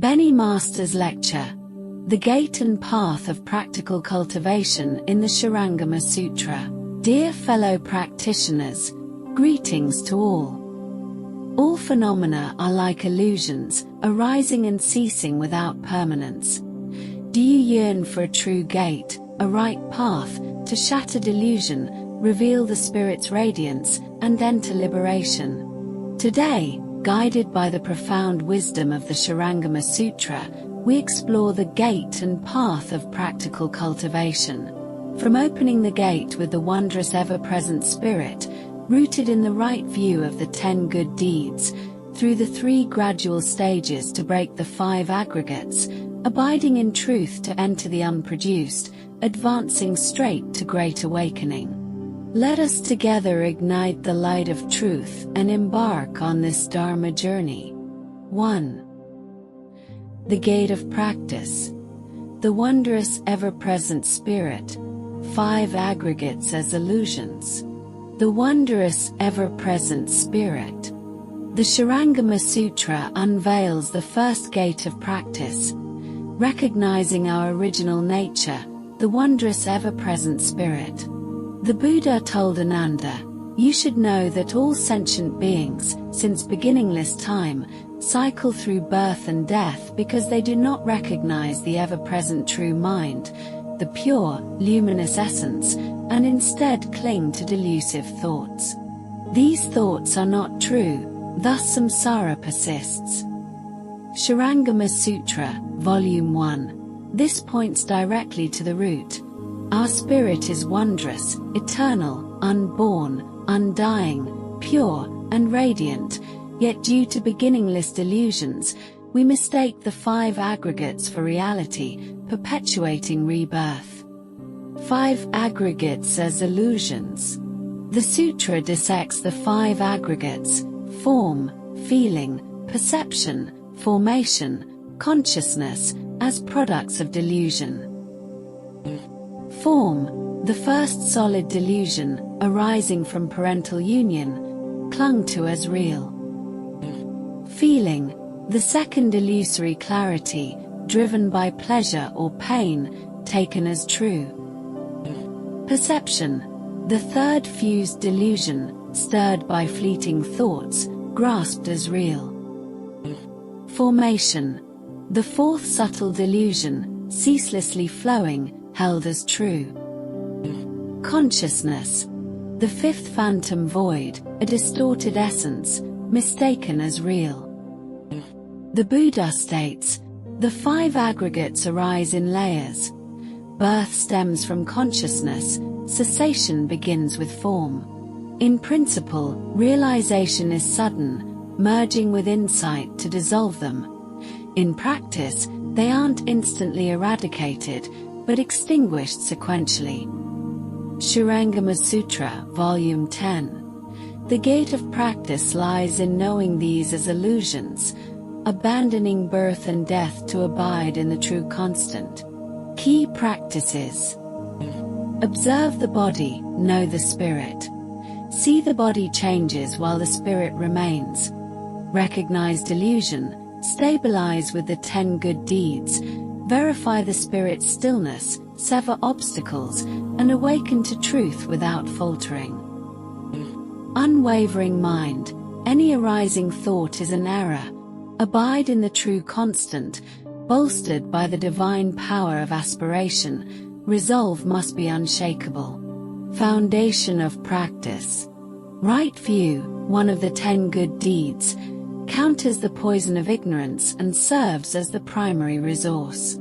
Bennie Master's lecture, The Gate and Path of Practical Cultivation in the Shurangama Sutra. Dear fellow practitioners, greetings to all. All phenomena are like illusions, arising and ceasing without permanence. Do you yearn for a true gate, a right path, to shatter delusion, reveal the spirit's radiance, and enter liberation? Today, guided by the profound wisdom of the Shurangama Sutra, we explore the gate and path of practical cultivation. From opening the gate with the wondrous ever-present spirit, rooted in the right view of the 10 good deeds, through the 3 gradual stages to break the 5 aggregates, abiding in truth to enter the unproduced, advancing straight to great awakening. Let us together ignite the light of truth and embark on this Dharma journey. 1. The Gate of Practice. The wondrous ever-present spirit. 5 aggregates as illusions. The wondrous ever-present spirit. The Shurangama Sutra unveils the first gate of practice, recognizing our original nature, the wondrous ever-present spirit. The Buddha told Ananda, "You should know that all sentient beings, since beginningless time, cycle through birth and death because they do not recognize the ever-present true mind, the pure, luminous essence, and instead cling to delusive thoughts. These thoughts are not true, thus samsara persists." Shurangama Sutra, Volume 1. This points directly to the root. Our spirit is wondrous, eternal, unborn, undying, pure, and radiant, yet due to beginningless delusions, we mistake the 5 aggregates for reality, perpetuating rebirth. 5 aggregates as illusions. The sutra dissects the 5 aggregates: form, feeling, perception, formation, consciousness, as products of delusion. Form, the first solid delusion, arising from parental union, clung to as real. Feeling, the second illusory clarity, driven by pleasure or pain, taken as true. Perception, the third fused delusion, stirred by fleeting thoughts, grasped as real. Formation, the 4th subtle delusion, ceaselessly flowing, held as true. Consciousness, the 5th phantom void, a distorted essence, mistaken as real. The Buddha states, the 5 aggregates arise in layers. Birth stems from consciousness, cessation begins with form. In principle, realization is sudden, merging with insight to dissolve them. In practice, they aren't instantly eradicated, but extinguished sequentially. Shurangama Sutra, Volume 10. The gate of practice lies in knowing these as illusions, abandoning birth and death to abide in the true constant. Key practices. Observe the body, know the spirit. See the body changes while the spirit remains. Recognize delusion, stabilize with the 10 good deeds, verify the spirit's stillness, sever obstacles, and awaken to truth without faltering. Unwavering mind, any arising thought is an error. Abide in the true constant, bolstered by the divine power of aspiration. Resolve must be unshakable. Foundation of practice. Right view, one of the 10 good deeds, counters the poison of ignorance and serves as the primary resource.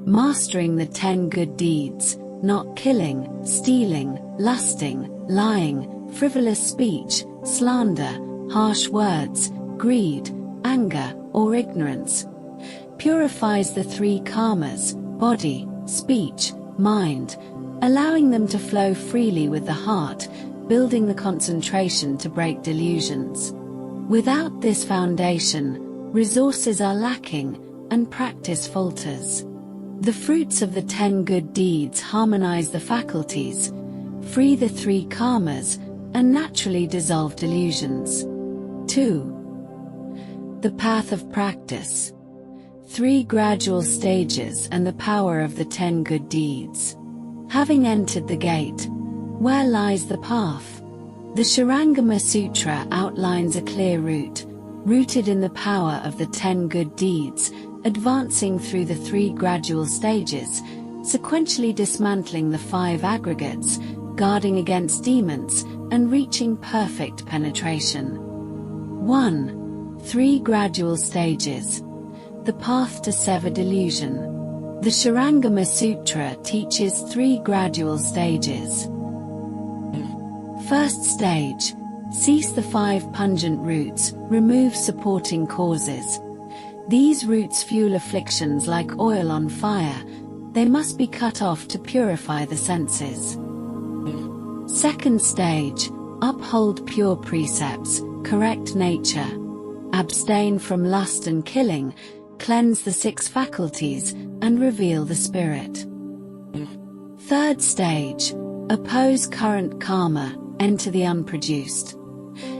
Mastering the 10 good deeds, not killing, stealing, lusting, lying, frivolous speech, slander, harsh words, greed, anger, or ignorance, purifies the 3 karmas, body, speech, mind, allowing them to flow freely with the heart, building the concentration to break delusions. Without this foundation, resources are lacking, and practice falters. The fruits of the 10 good deeds harmonize the faculties, free the 3 karmas, and naturally dissolve delusions. 2. The path of practice. 3 gradual stages and the power of the 10 good deeds. Having entered the gate, where lies the path? The Shurangama Sutra outlines a clear route, rooted in the power of the 10 good deeds, advancing through the 3 gradual stages, sequentially dismantling the 5 aggregates, guarding against demons, and reaching perfect penetration. 1. 3 gradual stages. The path to sever delusion. The Shurangama Sutra teaches 3 gradual stages. First stage. Cease the 5 pungent roots, remove supporting causes. These roots fuel afflictions like oil on fire. They must be cut off to purify the senses. Second stage. Uphold pure precepts, correct nature. Abstain from lust and killing, cleanse the 6 faculties, and reveal the spirit. Third stage. Oppose current karma, enter the unproduced.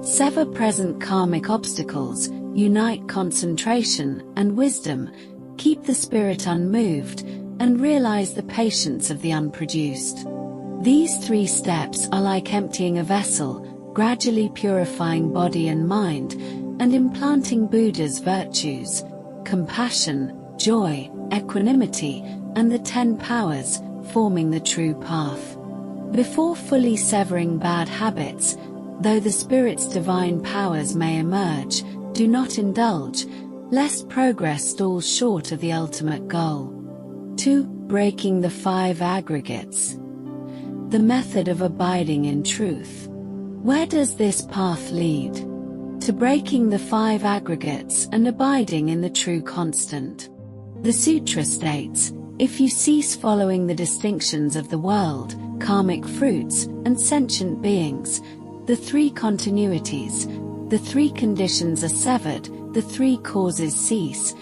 Sever present karmic obstacles, unite concentration and wisdom, keep the spirit unmoved, and realize the patience of the unproduced. These 3 steps are like emptying a vessel, gradually purifying body and mind, and implanting Buddha's virtues, compassion, joy, equanimity, and the 10 powers, forming the true path. Before fully severing bad habits, though the spirit's divine powers may emerge, do not indulge, lest progress stalls short of the ultimate goal. 2. Breaking the 5 aggregates. The method of abiding in truth. Where does this path lead? To breaking the 5 aggregates and abiding in the true constant. The Sutra states, if you cease following the distinctions of the world, karmic fruits, and sentient beings, the 3 continuities, the 3 conditions are severed, the 3 causes cease,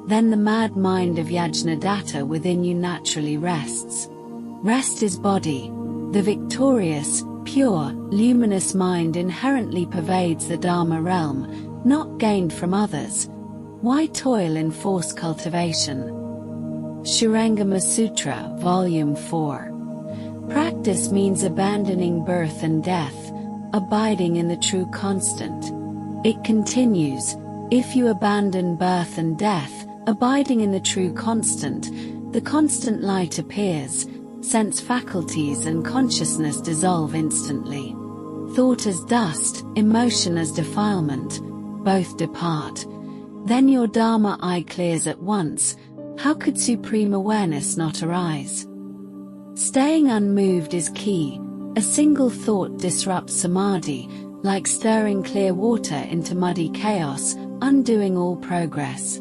then the mad mind of Yajnadatta within you naturally rests. Rest is body. The victorious, pure, luminous mind inherently pervades the Dharma realm, not gained from others. Why toil in forced cultivation? Shurangama Sutra, Volume 4. Practice means abandoning birth and death, abiding in the true constant. It continues, if you abandon birth and death, abiding in the true constant, the constant light appears, sense faculties and consciousness dissolve instantly. Thought as dust, emotion as defilement, both depart. Then your Dharma eye clears at once. How could supreme awareness not arise? Staying unmoved is key. A single thought disrupts samadhi, like stirring clear water into muddy chaos, undoing all progress.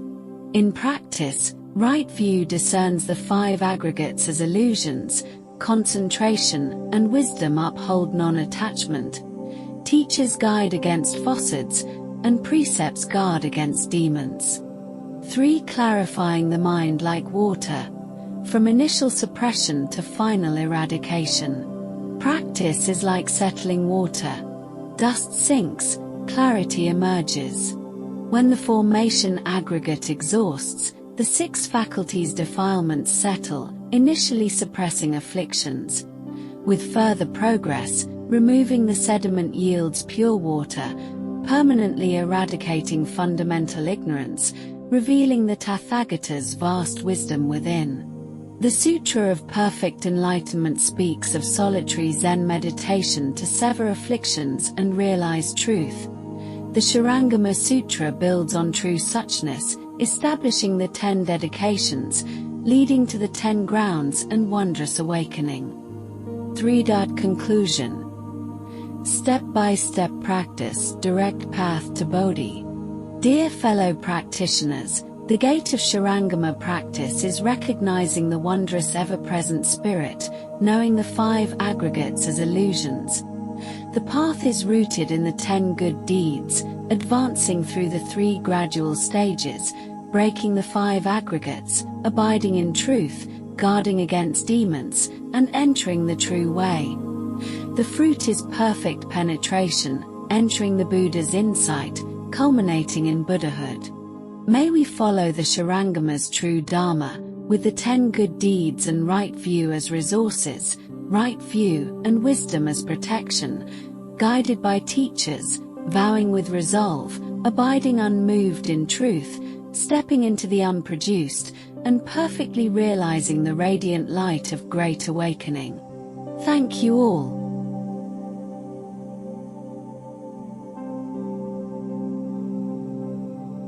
In practice, right view discerns the 5 aggregates as illusions, concentration and wisdom uphold non-attachment. Teachers guide against falsehoods, and precepts guard against demons. 3. Clarifying the mind like water. From initial suppression to final eradication. Practice is like settling water. Dust sinks, clarity emerges. When the formation aggregate exhausts, the 6 faculties defilements settle, initially suppressing afflictions. With further progress, removing the sediment yields pure water, permanently eradicating fundamental ignorance, revealing the Tathagata's vast wisdom within. The Sutra of Perfect Enlightenment speaks of solitary Zen meditation to sever afflictions and realize truth. The Shurangama Sutra builds on true suchness, establishing the 10 dedications, leading to the 10 grounds and wondrous awakening. 3. Conclusion. Step-by-step practice, direct path to Bodhi. Dear fellow practitioners, the gate of Shurangama practice is recognizing the wondrous ever-present spirit, knowing the 5 aggregates as illusions. The path is rooted in the 10 good deeds, advancing through the 3 gradual stages, breaking the 5 aggregates, abiding in truth, guarding against demons, and entering the true way. The fruit is perfect penetration, entering the Buddha's insight, culminating in Buddhahood. May we follow the Shurangama's true Dharma, with the 10 good deeds and right view as resources, right view and wisdom as protection, guided by teachers, vowing with resolve, abiding unmoved in truth, stepping into the unproduced, and perfectly realizing the radiant light of great awakening. Thank you all.